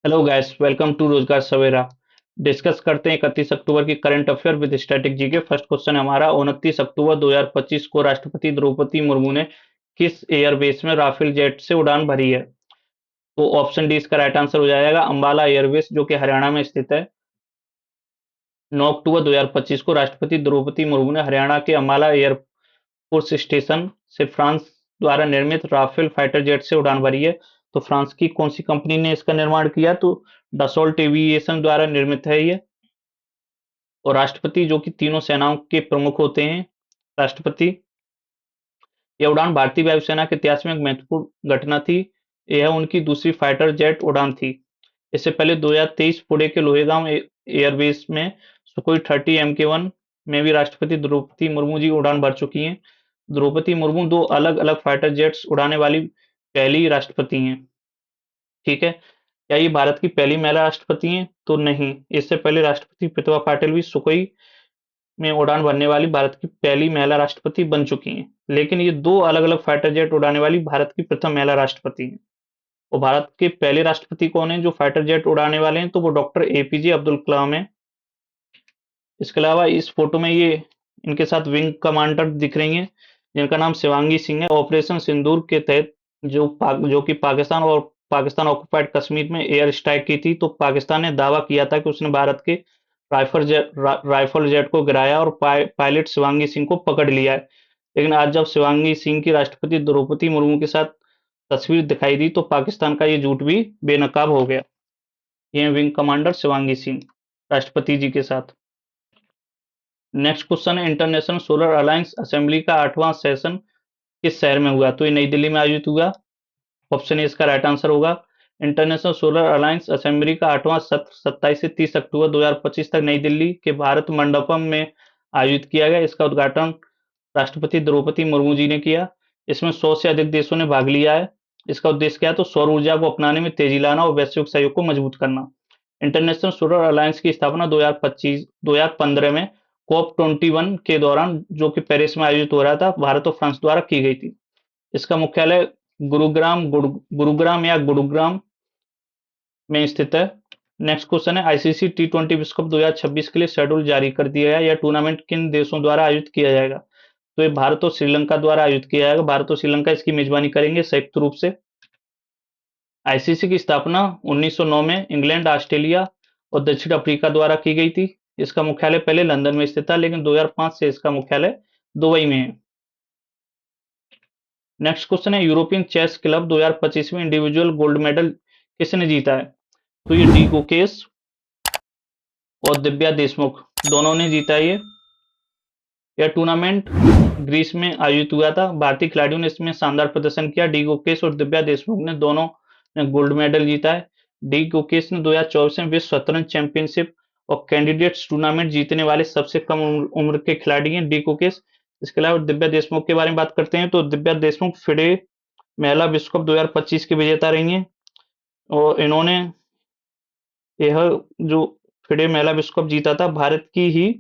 Hello guys, welcome to रोजगार सवेरा। Discuss करते हैं 31 अक्टूबर की current affair with static GK. First question हमारा, 29 अक्टूबर 2025 को राष्ट्रपति द्रौपदी मुर्मू ने किस एयरबेस में राफेल जेट से उड़ान भरी है? तो ऑप्शन डी इसका राइट आंसर हो जाएगा, अंबाला एयरबेस, जो कि हरियाणा में स्थित है। 9 अक्टूबर 2025 को राष्ट्रपति द्रौपदी मुर्मू ने हरियाणा के अंबाला एयरफोर्स स्टेशन से फ्रांस द्वारा निर्मित राफेल फाइटर जेट से उड़ान भरी है। तो फ्रांस की कौन सी कंपनी ने इसका निर्माण किया? तो डसोल्ट एविएशन द्वारा निर्मित है ये। और राष्ट्रपति, जो कि तीनों सेनाओं के प्रमुख होते हैं, राष्ट्रपति। यह उड़ान भारतीय वायुसेना के इतिहास में एक महत्वपूर्ण घटना थी। यह उनकी दूसरी फाइटर जेट उड़ान थी। इससे पहले 2023 पुणे के लोहेगांव एयरबेस में सुखोई 30 MK1 में भी राष्ट्रपति द्रौपदी मुर्मू जी उड़ान भर चुकी हैं। द्रौपदी मुर्मू दो अलग अलग फाइटर जेट्स उड़ाने वाली पहली राष्ट्रपति हैं। ठीक है। क्या ये भारत की पहली महिला राष्ट्रपति हैं? तो नहीं, इससे पहले राष्ट्रपति प्रतिभा पाटिल भी सुखोई में उड़ान भरने वाली भारत की पहली महिला राष्ट्रपति बन चुकी हैं। लेकिन ये दो अलग अलग फाइटर जेट उड़ाने वाली भारत की प्रथम महिला राष्ट्रपति हैं। और भारत के पहले राष्ट्रपति कौन है जो फाइटर जेट उड़ाने वाले हैं? तो वो डॉक्टर एपीजे अब्दुल कलाम है। इसके अलावा इस फोटो में ये इनके साथ विंग कमांडर दिख रही हैं, जिनका नाम शिवांगी सिंह है। ऑपरेशन सिंदूर के तहत जो कि पाकिस्तान ऑक्युपाइड कश्मीर में एयर स्ट्राइक की थी, तो पाकिस्तान ने दावा किया था कि उसने भारत के राइफल जेट को गिराया और पायलट शिवांगी सिंह को पकड़ लिया है। लेकिन आज जब शिवांगी सिंह की राष्ट्रपति द्रौपदी मुर्मू के साथ तस्वीर दिखाई दी, तो पाकिस्तान का ये झूठ भी बेनकाब हो गया। ये विंग कमांडर शिवांगी सिंह राष्ट्रपति जी के साथ। नेक्स्ट क्वेश्चन है, इंटरनेशनल सोलर अलायंस असेंबली का 8वां सेशन किस शहर में हुआ? तो ये नई दिल्ली में आयोजित हुआ। ऑप्शन ए इसका राइट आंसर होगा। इंटरनेशनल सोलर अलायंस असेंबली का 8वां सत्र 27 से 30 अक्टूबर 2025 तक नई दिल्ली के भारत मंडपम में आयोजित किया गया। इसका उद्घाटन राष्ट्रपति द्रौपदी मुर्मू जी ने किया। इसमें 100 से अधिक देशों ने भाग लिया है। इसका उद्देश्य क्या है? तो सौर ऊर्जा को अपनाने में तेजी लाना और वैश्विक सहयोग को मजबूत करना। इंटरनेशनल सोलर अलायंस की स्थापना 2015 में COP21 के दौरान, जो कि पेरिस में आयोजित हो रहा था, भारत और फ्रांस द्वारा की गई थी। इसका मुख्यालय गुरुग्राम या गुरुग्राम में स्थित है। नेक्स्ट क्वेश्चन है, आईसीसी T20 विश्व कप 2026 के लिए शेड्यूल जारी कर दिया है। यह टूर्नामेंट किन देशों द्वारा आयोजित किया जाएगा? तो ये भारत और श्रीलंका द्वारा आयोजित किया जाएगा। भारत और श्रीलंका इसकी मेजबानी करेंगे संयुक्त रूप से। आईसीसी की स्थापना 1909 में इंग्लैंड, ऑस्ट्रेलिया और दक्षिण अफ्रीका द्वारा की गई थी। इसका मुख्यालय पहले लंदन में स्थित था, लेकिन 2005 से इसका मुख्यालय दुबई में है। नेक्स्ट क्वेश्चन है, यूरोपियन चेस क्लब 2025 में इंडिविजुअल गोल्ड मेडल किसने जीता है? तो ये डी गुकेश और दिव्या देशमुख दोनों ने जीता है ये। यह टूर्नामेंट ग्रीस में आयोजित हुआ था। भारतीय खिलाड़ियों ने इसमें शानदार प्रदर्शन किया। डी गुकेश और दिव्या देशमुख ने दोनों ने गोल्ड मेडल जीता है। डी गुकेश ने 2024 में विश्व शतरंज चैंपियनशिप और कैंडिडेट्स टूर्नामेंट जीतने वाले सबसे कम उम्र के खिलाड़ी हैं डी गुकेश। इसके अलावा दिव्या देशमुख के बारे में बात करते हैं, तो दिव्या देशमुख फिडे महिला विश्व कप 2025 की विजेता रही हैं। और इन्होंने यह जो फिडे महिला विश्व कप जीता था, भारत की ही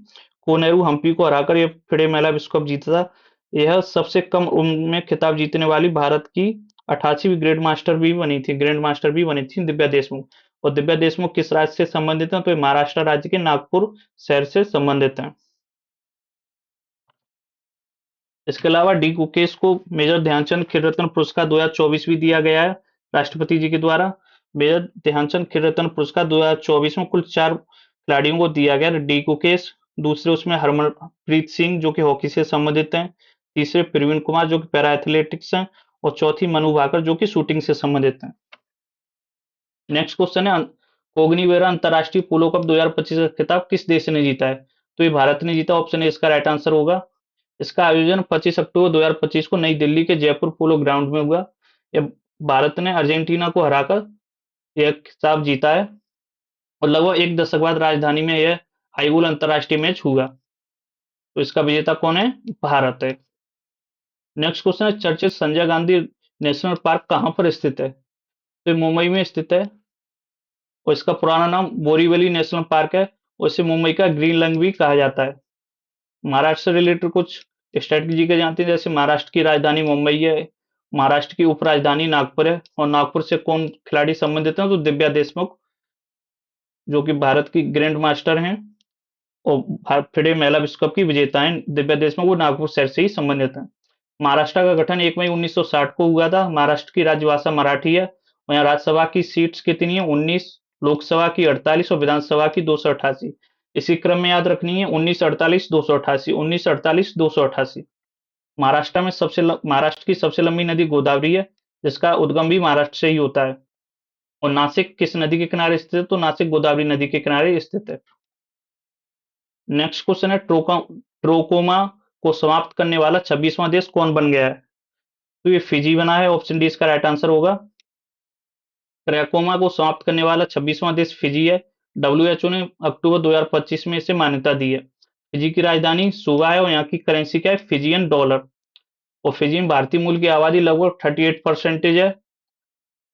कोनेरू हम्पी को हराकर यह फिडे महिला विश्व कप जीता था। यह सबसे कम उम्र में खिताब जीतने वाली भारत की 88वीं ग्रैंड मास्टर भी बनी थी दिव्या देशमुख। और दिव्या देशमुख किस राज्य से संबंधित हैं? तो ये महाराष्ट्र राज्य के नागपुर शहर से संबंधित हैं। इसके अलावा डी गुकेश को मेजर ध्यानचंद खेल रत्न पुरस्कार 2024 भी दिया गया है राष्ट्रपति जी के द्वारा। मेजर ध्यानचंद खेल रत्न पुरस्कार 2024 में कुल 4 खिलाड़ियों को दिया गया। डी गुकेश, दूसरे उसमें हरमनप्रीत सिंह जो कि हॉकी से संबंधित हैं, तीसरे प्रवीण कुमार जो कि पैरा एथलेटिक्स हैं, और चौथी मनु भाकर जो कि शूटिंग से संबंधित हैं। नेक्स्ट क्वेश्चन है, कोग्निवेरा अंतरराष्ट्रीय पोलो कप 2025 का खिताब किस देश ने जीता है? तो ये भारत ने जीता। ऑप्शन ए इसका राइट आंसर होगा। इसका आयोजन 25 अक्टूबर 2025 को नई दिल्ली के जयपुर पोलो ग्राउंड में हुआ। यह भारत ने अर्जेंटीना को हराकर यह खिताब जीता है। और लगभग एक दशक बाद राजधानी में यह हाई वोल्ट अंतरराष्ट्रीय मैच हुआ। तो इसका विजेता कौन है? भारत है। नेक्स्ट क्वेश्चन है, चर्चित संजय गांधी नेशनल पार्क कहां पर स्थित है? तो ये मुंबई में स्थित है। और इसका पुराना नाम बोरीवली नेशनल पार्क है। और इसे मुंबई का ग्रीन लंग भी कहा जाता है। महाराष्ट्र से रिलेटेड कुछ स्ट्रेटजी के जानते हैं, जैसे महाराष्ट्र की राजधानी मुंबई है, महाराष्ट्र की उपराजधानी नागपुर है, और नागपुर से कौन खिलाड़ी संबंधित है? तो दिव्या देशमुख जो कि भारत की ग्रैंड मास्टर हैं और फिडे महिला विश्व कप की विजेता हैं। दिव्या देशमुख वो नागपुर शहर से ही संबंधित हैं। महाराष्ट्र का गठन 1 मई 1960 को हुआ था। महाराष्ट्र की राज्यभाषा मराठी है और यहाँ राज्यसभा की सीट्स कितनी है? 19, लोकसभा की 48 और विधानसभा की 288। इसी क्रम में याद रखनी है, 1948 288, 1948 288। महाराष्ट्र की सबसे लंबी नदी गोदावरी है, जिसका उद्गम भी महाराष्ट्र से ही होता है। और नासिक किस नदी के किनारे स्थित है? तो नासिक गोदावरी नदी के किनारे स्थित है। नेक्स्ट क्वेश्चन है, ट्रोकोमा को समाप्त करने वाला 26वां देश कौन बन गया है? तो ये फिजी बना है, ऑप्शन डी इसका राइट आंसर होगा। ट्रैकोमा को समाप्त करने वाला 26वां देश फिजी है। डब्ल्यूएचओ ने अक्टूबर 2025 में इसे मान्यता दी है। फिजी की राजधानी सुवा है और यहाँ की करेंसी क्या है? Fijian dollar. और फिजी में भारतीय मूल की आबादी लगभग 38% है।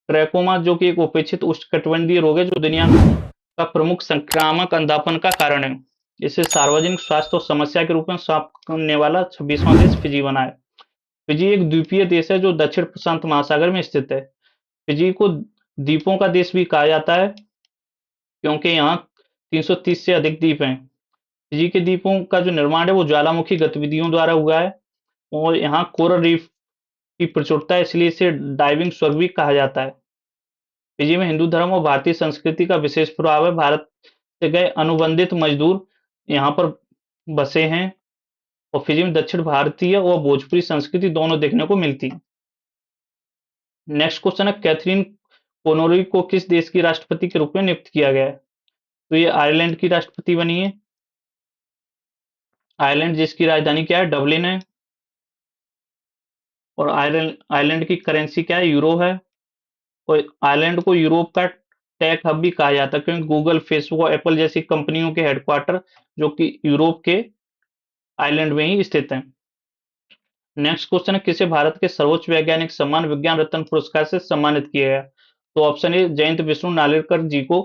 ट्रैकोमा जो कि एक उपेक्षित उष्णकटिबंधीय रोग है जो दुनिया का प्रमुख संक्रामक अंधापन का कारण है। इसे सार्वजनिक स्वास्थ्य समस्या के रूप में समाप्त करने वाला 26वां देश फिजी बना है। फिजी एक द्वीपीय देश है जो दक्षिण प्रशांत महासागर में स्थित है। फिजी को द्वीपों का देश भी कहा जाता है क्योंकि यहाँ 330 से अधिक द्वीप हैं। फिजी के द्वीपों का जो निर्माण है वो ज्वालामुखी गतिविधियों द्वारा हुआ है और यहाँ कोरल रीफ की प्रचुरता है, इसलिए इसे डाइविंग स्वर्ग भी कहा जाता है। फिजी में हिंदू धर्म और भारतीय संस्कृति का विशेष प्रभाव है। भारत से गए अनुबंधित मजदूर यहाँ पर बसे हैं और फिजी में दक्षिण भारतीय और भोजपुरी संस्कृति दोनों देखने को मिलती है। नेक्स्ट क्वेश्चन है, कैथरीन कोनोरी को किस देश की राष्ट्रपति के रूप में नियुक्त किया गया है? तो ये आयरलैंड की राष्ट्रपति बनी है। आयरलैंड जिसकी राजधानी क्या है? डबलिन है। और आयरलैंड की करेंसी क्या है? यूरो है। और आयरलैंड को यूरोप का टेक हब भी कहा जाता है क्योंकि गूगल, फेसबुक और एप्पल जैसी कंपनियों के हेडक्वार्टर जो कि यूरोप के आयरलैंड में ही स्थित है। नेक्स्ट क्वेश्चन है, किसे भारत के सर्वोच्च वैज्ञानिक सम्मान विज्ञान रत्न पुरस्कार से सम्मानित किया गया? तो ऑप्शन ए, जयंत विष्णु नार्लिकर जी को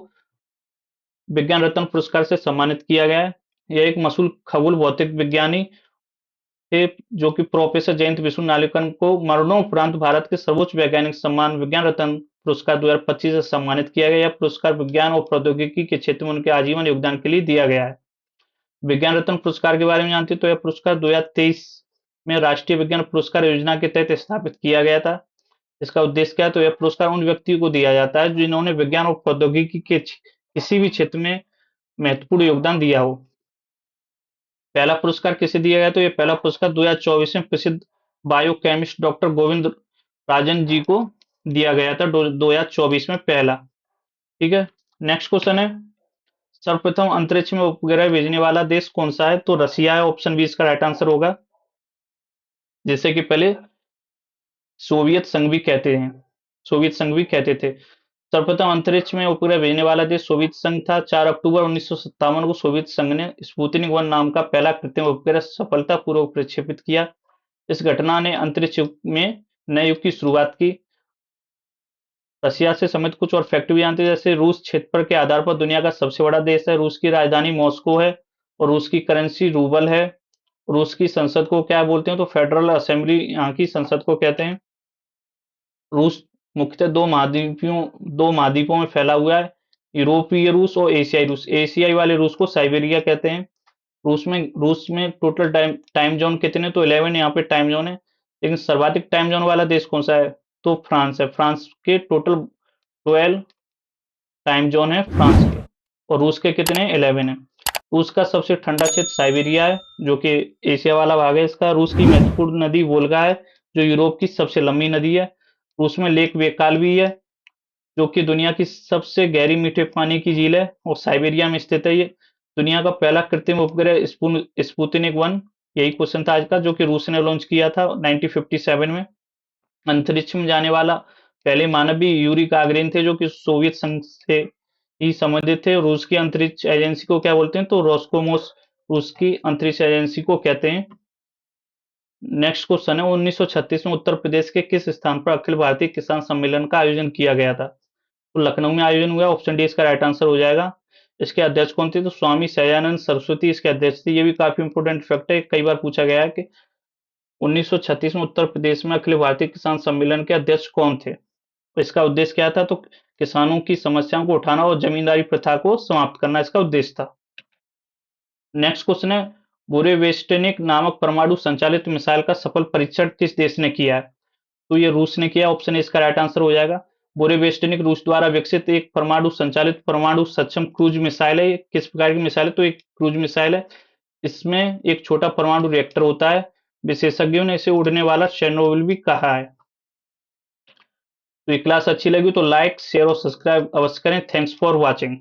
विज्ञान रत्न पुरस्कार से सम्मानित किया गया है। यह एक मशहूर खगोल भौतिक विज्ञानी थे जो कि प्रोफेसर जयंत विष्णु नार्लिकर को मरणोपरांत भारत के सर्वोच्च वैज्ञानिक सम्मान विज्ञान रत्न पुरस्कार 2025 से सम्मानित किया गया। यह पुरस्कार विज्ञान और प्रौद्योगिकी के क्षेत्र में उनके आजीवन योगदान के लिए दिया गया है। विज्ञान रत्न पुरस्कार के बारे में जानते हैं तो यह पुरस्कार 2023 में राष्ट्रीय विज्ञान पुरस्कार योजना के तहत स्थापित किया गया था। इसका उद्देश्य क्या है? तो यह पुरस्कार उन व्यक्तियों को दिया जाता है जिन्होंने विज्ञान और प्रौद्योगिकी के किसी भी क्षेत्र में महत्वपूर्ण योगदान दिया हो। पहला पुरस्कार किसे दिया गया? तो यह पहला पुरस्कार 2024 में प्रसिद्ध बायोकेमिस्ट डॉक्टर गोविंद राजन जी को दिया गया था, 2024 में पहला। ठीक है। नेक्स्ट क्वेश्चन है, सर्वप्रथम अंतरिक्ष में उपग्रह भेजने वाला देश कौन सा है? तो रसिया है, ऑप्शन बी इसका राइट आंसर होगा, जिसे कि पहले सोवियत संघ भी कहते हैं, सोवियत संघ भी कहते थे। सर्वप्रथम अंतरिक्ष में उपग्रह भेजने वाला देश सोवियत संघ था। 4 अक्टूबर 1957 को सोवियत संघ ने स्पुतनिक 1 नाम का पहला कृत्रिम उपग्रह सफलतापूर्वक प्रक्षेपित किया। इस घटना ने अंतरिक्ष युग में नए युग की शुरुआत की। रसिया से संबंधित कुछ और फैक्ट भी जानते हैं, जैसे रूस क्षेत्रफल के आधार पर दुनिया का सबसे बड़ा देश है। रूस की राजधानी मॉस्को है और रूस की करेंसी रूबल है। रूस की संसद को क्या बोलते हैं? तो फेडरल असेंबली यहाँ की संसद को कहते हैं। रूस मुख्यतः दो महाद्वीपों में फैला हुआ है, यूरोपीय रूस और एशियाई रूस। एशियाई वाले रूस को साइबेरिया कहते हैं। रूस में टोटल टाइम जोन कितने? तो 11 यहाँ पे टाइम जोन है। लेकिन सर्वाधिक टाइम जोन वाला देश कौन सा है? तो फ्रांस है। फ्रांस के टोटल 12 टाइम जोन है फ्रांस के, और रूस के कितने? 11 है। रूस का सबसे ठंडा क्षेत्र साइबेरिया है जो कि एशिया वाला भाग है इसका। रूस की महत्वपूर्ण नदी वोल्गा है जो यूरोप की सबसे लंबी नदी है। रूस में लेक बेकाल भी है जो कि दुनिया की सबसे गहरी मीठे पानी की झील है और साइबेरिया में स्थित है। ये दुनिया का पहला कृत्रिम उपग्रह स्पुतनिक 1, यही क्वेश्चन था आज का, जो कि रूस ने लॉन्च किया था 1957 में। अंतरिक्ष में जाने वाला पहले मानव भी यूरी गागरिन थे जो कि सोवियत संघ से ही संबंधित थे। रूस की अंतरिक्ष एजेंसी को क्या बोलते हैं? तो रोस्कोमोस रूस की अंतरिक्ष एजेंसी को कहते हैं। नेक्स्ट क्वेश्चन है, 1936 में उत्तर प्रदेश के किस स्थान पर अखिल भारतीय किसान सम्मेलन का आयोजन किया गया था? तो लखनऊ में आयोजन हुआ, ऑप्शन डी इसका राइट आंसर हो जाएगा। इसके अध्यक्ष कौन थे? तो स्वामी सहजानंद सरस्वती इसके अध्यक्ष थे। ये भी काफी इंपोर्टेंट फैक्ट है, कई बार पूछा गया है कि 1936 में उत्तर प्रदेश में अखिल भारतीय किसान सम्मेलन के अध्यक्ष कौन थे। इसका उद्देश्य क्या था? तो किसानों की समस्याओं को उठाना और जमींदारी प्रथा को समाप्त करना इसका उद्देश्य था। नेक्स्ट क्वेश्चन है, बुरेवेस्टनिक नामक परमाणु संचालित मिसाइल का सफल परीक्षण किस देश ने किया है? तो ये रूस ने किया, ऑप्शन ए इसका राइट आंसर हो जाएगा। बुरेवेस्टनिक रूस द्वारा विकसित एक परमाणु संचालित परमाणु सक्षम क्रूज मिसाइल है। किस प्रकार की मिसाइल है? तो एक क्रूज मिसाइल है। इसमें एक छोटा परमाणु रिएक्टर होता है। विशेषज्ञों ने इसे उड़ने वाला चेरनोबिल भी कहा है। तो ये क्लास अच्छी लगी तो लाइक शेयर और सब्सक्राइब अवश्य करें। Thanks for watching.